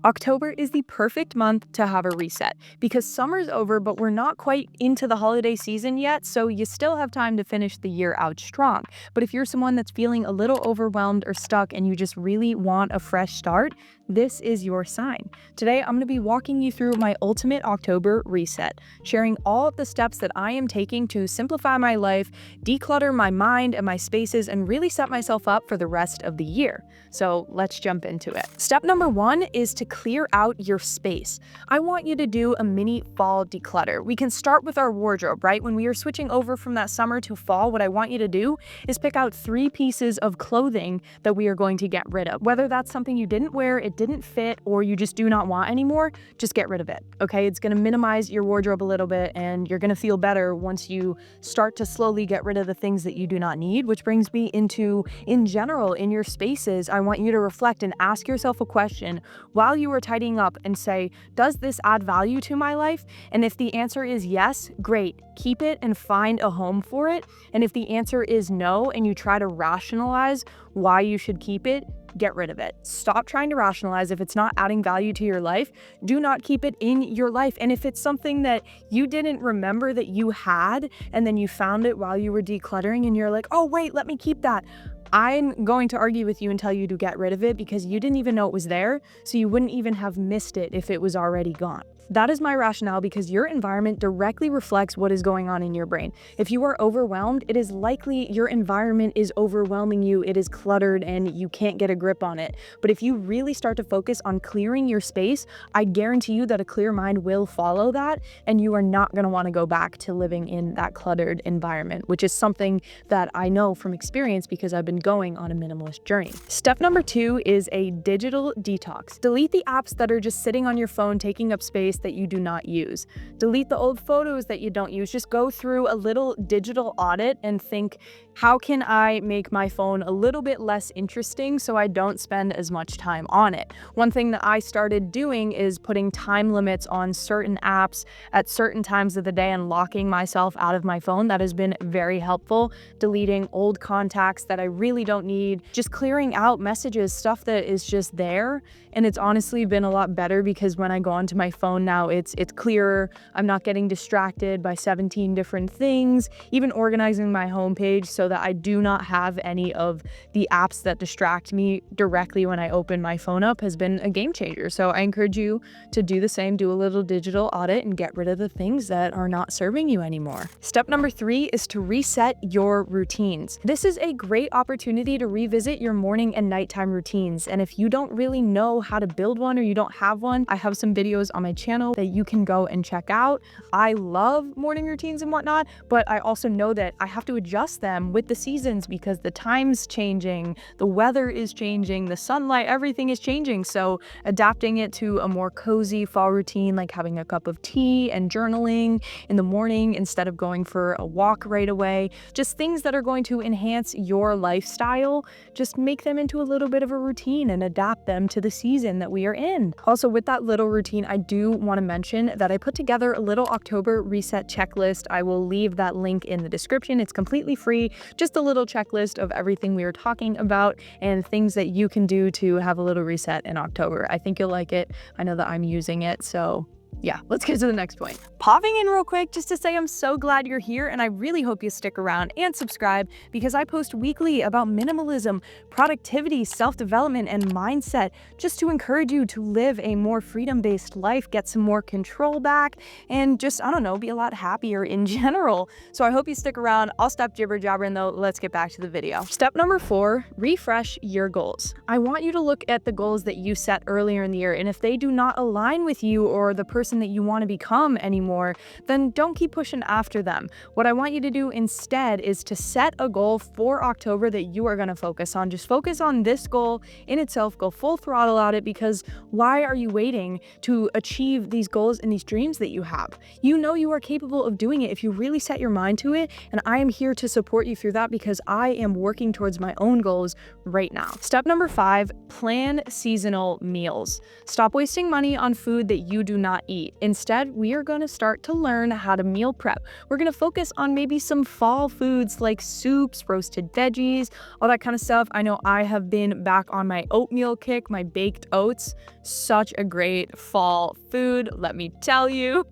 October is the perfect month to have a reset because summer's over, but we're not quite into the holiday season yet, so you still have time to finish the year out strong. But if you're someone that's feeling a little overwhelmed or stuck and you just really want a fresh start, this is your sign. Today, I'm going to be walking you through my ultimate October reset, sharing all of the steps that I am taking to simplify my life, declutter my mind and my spaces, and really set myself up for the rest of the year. So let's jump into it. Step number one is to clear out your space. I want you to do a mini fall declutter. We can start with our wardrobe, right? When we are switching over from that summer to fall, what I want you to do is pick out 3 pieces of clothing that we are going to get rid of. Whether that's something you didn't wear, it didn't fit, or you just do not want anymore, just get rid of it, okay? It's gonna minimize your wardrobe a little bit and you're gonna feel better once you start to slowly get rid of the things that you do not need, which brings me into, in general, in your spaces, I want you to reflect and ask yourself a question while you are tidying up and say, does this add value to my life? And if the answer is yes, great, keep it and find a home for it. And if the answer is no, and you try to rationalize why you should keep it, get rid of it. Stop trying to rationalize. If it's not adding value to your life, do not keep it in your life. And if it's something that you didn't remember that you had, and then you found it while you were decluttering and you're like, oh wait, let me keep that, I'm going to argue with you and tell you to get rid of it because you didn't even know it was there, so you wouldn't even have missed it if it was already gone. That is my rationale because your environment directly reflects what is going on in your brain. If you are overwhelmed, it is likely your environment is overwhelming you, it is cluttered, and you can't get a grip on it. But if you really start to focus on clearing your space, I guarantee you that a clear mind will follow that, and you are not going to want to go back to living in that cluttered environment, which is something that I know from experience because I've been going on a minimalist journey. Step number 2 is a digital detox. Delete the apps that are just sitting on your phone, taking up space that you do not use. Delete the old photos that you don't use. Just go through a little digital audit and think, how can I make my phone a little bit less interesting so I don't spend as much time on it? One thing that I started doing is putting time limits on certain apps at certain times of the day and locking myself out of my phone. That has been very helpful. Deleting old contacts that I really don't need, just clearing out messages, stuff that is just there. And it's honestly been a lot better because when I go onto my phone now, it's clearer. I'm not getting distracted by 17 different things, even organizing my homepage so that I do not have any of the apps that distract me directly when I open my phone up has been a game changer. So I encourage you to do the same, do a little digital audit and get rid of the things that are not serving you anymore. Step number 3 is to reset your routines. This is a great opportunity to revisit your morning and nighttime routines. And if you don't really know how to build one or you don't have one, I have some videos on my channel that you can go and check out. I love morning routines and whatnot, but I also know that I have to adjust them with the seasons because the time's changing, the weather is changing, the sunlight, everything is changing. So adapting it to a more cozy fall routine, like having a cup of tea and journaling in the morning instead of going for a walk right away, just things that are going to enhance your lifestyle, just make them into a little bit of a routine and adapt them to the season that we are in. Also, with that little routine, I do want to mention that I put together a little October reset checklist. I will leave that link in the description. It's completely free, just a little checklist of everything we are talking about and things that you can do to have a little reset in October. I think you'll like it. I know that I'm using it, so yeah, let's get to the next point. Popping in real quick just to say I'm so glad you're here and I really hope you stick around and subscribe because I post weekly about minimalism, productivity, self-development, and mindset just to encourage you to live a more freedom-based life, get some more control back, and just, I don't know, be a lot happier in general. So I hope you stick around. I'll stop jibber-jabbering though. Let's get back to the video. Step number 4, refresh your goals. I want you to look at the goals that you set earlier in the year, and if they do not align with you or the person that you want to become anymore, then don't keep pushing after them. What I want you to do instead is to set a goal for October that you are going to focus on. Just focus on this goal in itself, go full throttle at it, because why are you waiting to achieve these goals and these dreams that you have? You know you are capable of doing it if you really set your mind to it, and I am here to support you through that because I am working towards my own goals right now. Step number 5, plan seasonal meals. Stop wasting money on food that you do not eat. eat. Instead, we are going to start to learn how to meal prep. We're going to focus on maybe some fall foods like soups, roasted veggies, all that kind of stuff. I know I have been back on my oatmeal kick, my baked oats. Such a great fall food, let me tell you.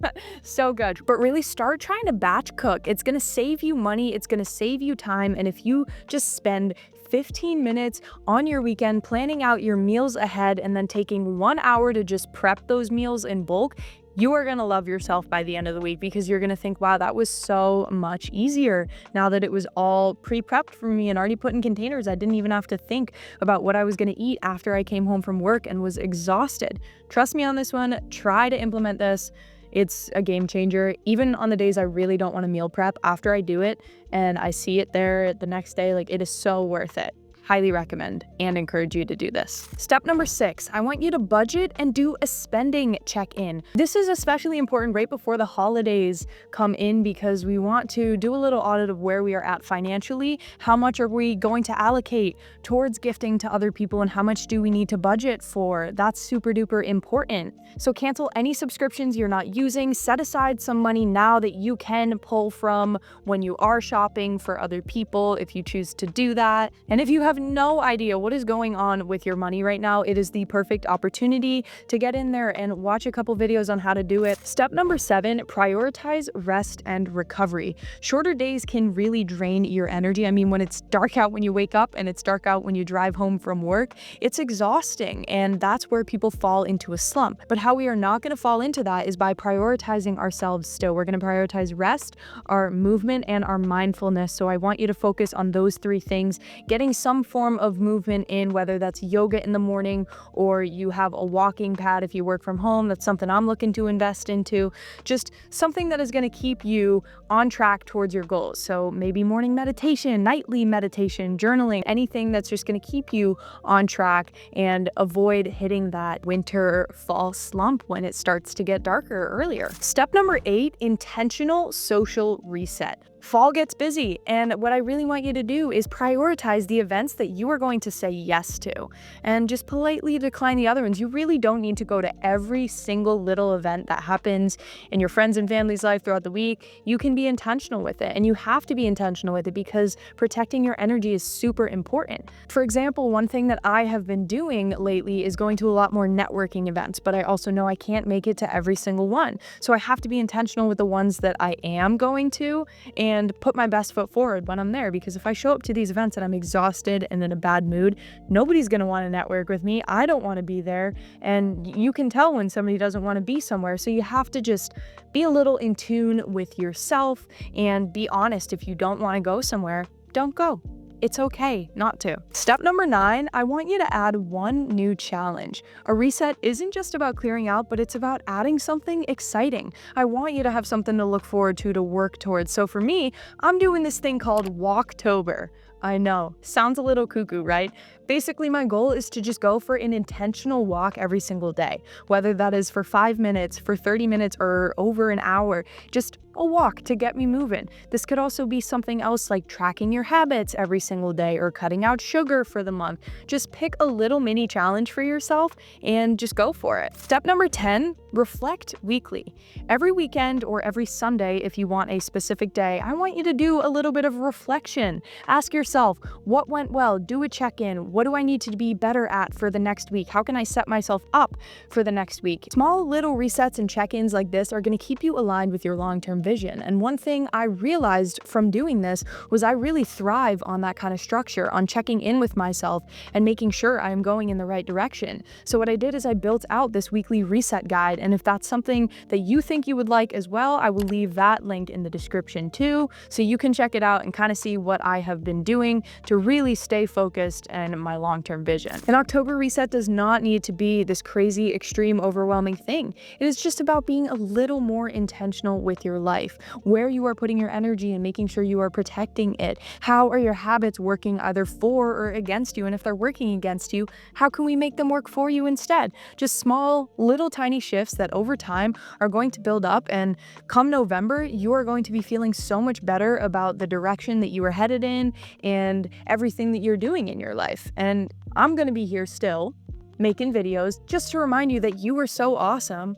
So good. But really start trying to batch cook. It's going to save you money, it's going to save you time, and if you just spend 15 minutes on your weekend planning out your meals ahead and then taking 1 hour to just prep those meals in bulk, you are going to love yourself by the end of the week, because you're going to think, wow, that was so much easier now that it was all pre-prepped for me and already put in containers. I didn't even have to think about what I was going to eat after I came home from work and was exhausted. Trust me on this one. Try to implement this. It's a game changer. Even on the days I really don't want to meal prep, after I do it and I see it there the next day, like, it is so worth it. Highly recommend and encourage you to do this. Step number 6, I want you to budget and do a spending check-in. This is especially important right before the holidays come in, because we want to do a little audit of where we are at financially. How much are we going to allocate towards gifting to other people, and how much do we need to budget for? That's super duper important. So cancel any subscriptions you're not using. Set aside some money now that you can pull from when you are shopping for other people, if you choose to do that. And if you have no idea what is going on with your money right now, it is the perfect opportunity to get in there and watch a couple videos on how to do it. Step number 7, prioritize rest and recovery. Shorter days can really drain your energy. I mean, when it's dark out when you wake up and it's dark out when you drive home from work, it's exhausting, and that's where people fall into a slump. But how we are not going to fall into that is by prioritizing ourselves still. We're going to prioritize rest, our movement, and our mindfulness. So I want you to focus on those 3 things, getting some form of movement in, whether that's yoga in the morning or you have a walking pad if you work from home. That's something I'm looking to invest into. Just something that is going to keep you on track towards your goals. So maybe morning meditation, nightly meditation, journaling, anything that's just going to keep you on track and avoid hitting that winter fall slump when it starts to get darker earlier. Step number 8, intentional social reset. Fall gets busy, and what I really want you to do is prioritize the events that you are going to say yes to and just politely decline the other ones. You really don't need to go to every single little event that happens in your friends and family's life throughout the week. You can be intentional with it, and you have to be intentional with it because protecting your energy is super important. For example, one thing that I have been doing lately is going to a lot more networking events, but I also know I can't make it to every single one. So I have to be intentional with the ones that I am going to and put my best foot forward when I'm there, because if I show up to these events and I'm exhausted and in a bad mood, nobody's going to want to network with me. I don't want to be there, and you can tell when somebody doesn't want to be somewhere. So you have to just be a little in tune with yourself and be honest. If you don't want to go somewhere, don't go. It's okay not to. Step number 9, I want you to add one new challenge. A reset isn't just about clearing out, but it's about adding something exciting. I want you to have something to look forward to work towards. So for me, I'm doing this thing called Walktober. I know, sounds a little cuckoo, right? Basically, my goal is to just go for an intentional walk every single day, whether that is for 5 minutes, for 30 minutes, or over an hour, just a walk to get me moving. This could also be something else like tracking your habits every single day or cutting out sugar for the month. Just pick a little mini challenge for yourself and just go for it. Step number 10, reflect weekly. Every weekend or every Sunday, if you want a specific day, I want you to do a little bit of reflection. Ask yourself, what went well? Do a check-in. What do I need to be better at for the next week? How can I set myself up for the next week? Small little resets and check-ins like this are going to keep you aligned with your long-term vision. And one thing I realized from doing this was I really thrive on that kind of structure, on checking in with myself and making sure I am going in the right direction. So what I did is I built out this weekly reset guide. And if that's something that you think you would like as well, I will leave that link in the description too, so you can check it out and kind of see what I have been doing to really stay focused and my long-term vision. An October reset does not need to be this crazy, extreme, overwhelming thing. It is just about being a little more intentional with your life, where you are putting your energy and making sure you are protecting it. How are your habits working either for or against you? And if they're working against you, how can we make them work for you instead? Just small, little tiny shifts that over time are going to build up, and come November, you are going to be feeling so much better about the direction that you are headed in and everything that you're doing in your life. And I'm going to be here still making videos just to remind you that you are so awesome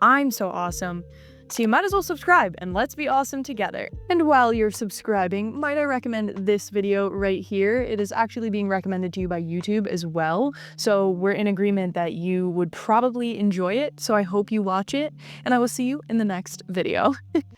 I'm so awesome. So you might as well subscribe and let's be awesome together. And while you're subscribing, might I recommend this video right here? It is actually being recommended to you by YouTube as well. So we're in agreement that you would probably enjoy it. So I hope you watch it and I will see you in the next video.